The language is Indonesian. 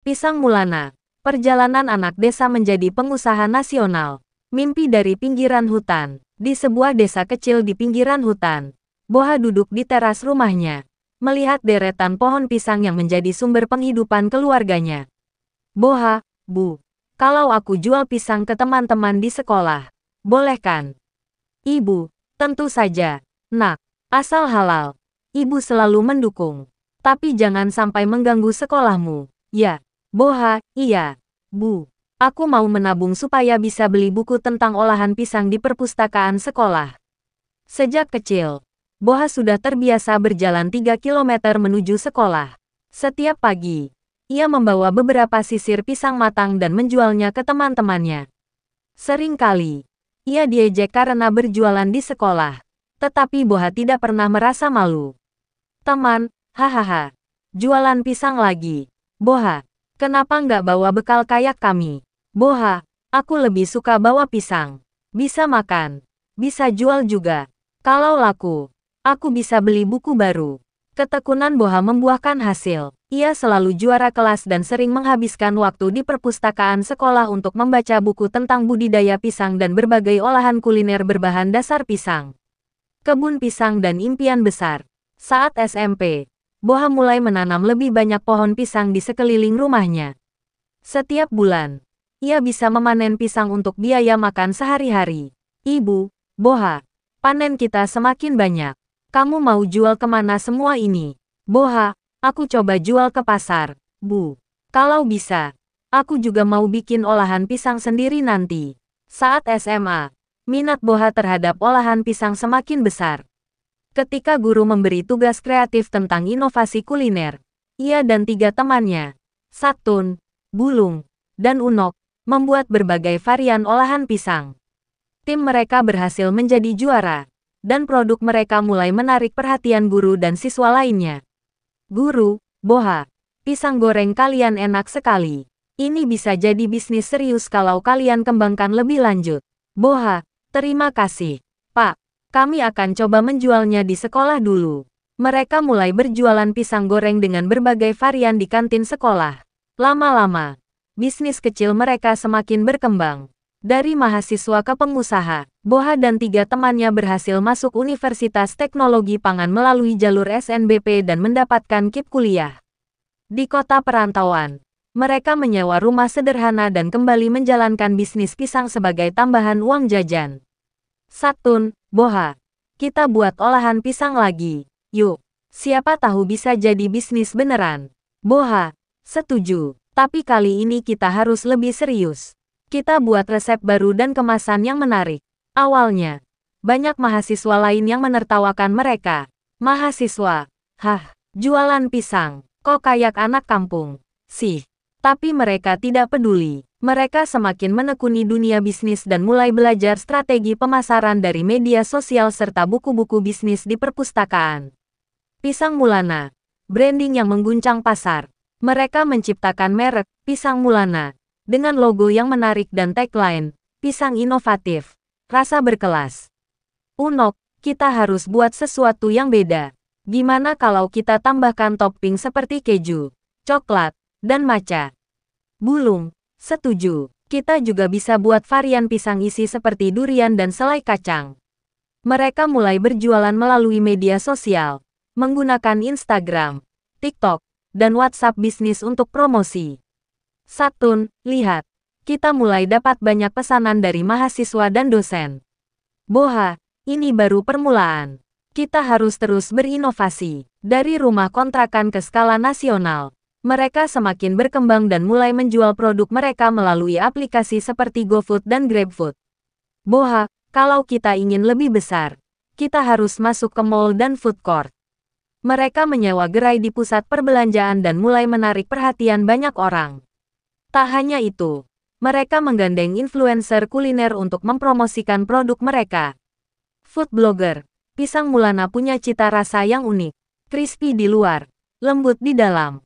Pisang Mulana, perjalanan anak desa menjadi pengusaha nasional. Mimpi dari pinggiran hutan. Di sebuah desa kecil di pinggiran hutan, Boha duduk di teras rumahnya, melihat deretan pohon pisang yang menjadi sumber penghidupan keluarganya. Boha, Bu, kalau aku jual pisang ke teman-teman di sekolah, boleh kan? Ibu, tentu saja, Nak, asal halal. Ibu selalu mendukung. Tapi jangan sampai mengganggu sekolahmu. Ya. Boha, iya, Bu. Aku mau menabung supaya bisa beli buku tentang olahan pisang di perpustakaan sekolah. Sejak kecil, Boha sudah terbiasa berjalan 3 kilometer menuju sekolah. Setiap pagi, ia membawa beberapa sisir pisang matang dan menjualnya ke teman-temannya. Seringkali, ia diejek karena berjualan di sekolah. Tetapi Boha tidak pernah merasa malu. Teman, hahaha, jualan pisang lagi. Boha, kenapa nggak bawa bekal kayak kami? Boha, aku lebih suka bawa pisang. Bisa makan, bisa jual juga. Kalau laku, aku bisa beli buku baru. Ketekunan Boha membuahkan hasil. Ia selalu juara kelas dan sering menghabiskan waktu di perpustakaan sekolah untuk membaca buku tentang budidaya pisang dan berbagai olahan kuliner berbahan dasar pisang. Kebun pisang dan impian besar. Saat SMP, Boha mulai menanam lebih banyak pohon pisang di sekeliling rumahnya. Setiap bulan, ia bisa memanen pisang untuk biaya makan sehari-hari. Ibu, Boha, panen kita semakin banyak. Kamu mau jual kemana semua ini? Boha, aku coba jual ke pasar, Bu. Kalau bisa, aku juga mau bikin olahan pisang sendiri nanti. Saat SMA, minat Boha terhadap olahan pisang semakin besar. Ketika guru memberi tugas kreatif tentang inovasi kuliner, ia dan 3 temannya, Satun, Bulung, dan Unok, membuat berbagai varian olahan pisang. Tim mereka berhasil menjadi juara, dan produk mereka mulai menarik perhatian guru dan siswa lainnya. Guru, Boha, pisang goreng kalian enak sekali. Ini bisa jadi bisnis serius kalau kalian kembangkan lebih lanjut. Boha, terima kasih, Pak. Kami akan coba menjualnya di sekolah dulu. Mereka mulai berjualan pisang goreng dengan berbagai varian di kantin sekolah. Lama-lama, bisnis kecil mereka semakin berkembang. Dari mahasiswa ke pengusaha, Boha dan 3 temannya berhasil masuk Universitas Teknologi Pangan melalui jalur SNBP dan mendapatkan KIP kuliah. Di kota perantauan, mereka menyewa rumah sederhana dan kembali menjalankan bisnis pisang sebagai tambahan uang jajan. Satun, Boha, kita buat olahan pisang lagi. Yuk, siapa tahu bisa jadi bisnis beneran. Boha, setuju. Tapi kali ini kita harus lebih serius. Kita buat resep baru dan kemasan yang menarik. Awalnya, banyak mahasiswa lain yang menertawakan mereka. Mahasiswa, jualan pisang, kok kayak anak kampung, sih. Tapi mereka tidak peduli. Mereka semakin menekuni dunia bisnis dan mulai belajar strategi pemasaran dari media sosial serta buku-buku bisnis di perpustakaan. Pisang Mulana, branding yang mengguncang pasar. Mereka menciptakan merek Pisang Mulana dengan logo yang menarik dan tagline Pisang inovatif, rasa berkelas. Unok, kita harus buat sesuatu yang beda. Gimana kalau kita tambahkan topping seperti keju, coklat, dan matcha? Bulung, setuju. Kita juga bisa buat varian pisang isi seperti durian dan selai kacang. Mereka mulai berjualan melalui media sosial, menggunakan Instagram, TikTok, dan WhatsApp bisnis untuk promosi. Satun, lihat. Kita mulai dapat banyak pesanan dari mahasiswa dan dosen. Boha, ini baru permulaan. Kita harus terus berinovasi. Dari rumah kontrakan ke skala nasional. Mereka semakin berkembang dan mulai menjual produk mereka melalui aplikasi seperti GoFood dan GrabFood. Boha, kalau kita ingin lebih besar, kita harus masuk ke mall dan food court. Mereka menyewa gerai di pusat perbelanjaan dan mulai menarik perhatian banyak orang. Tak hanya itu, mereka menggandeng influencer kuliner untuk mempromosikan produk mereka. Food blogger, Pisang Mulana punya cita rasa yang unik, crispy di luar, lembut di dalam.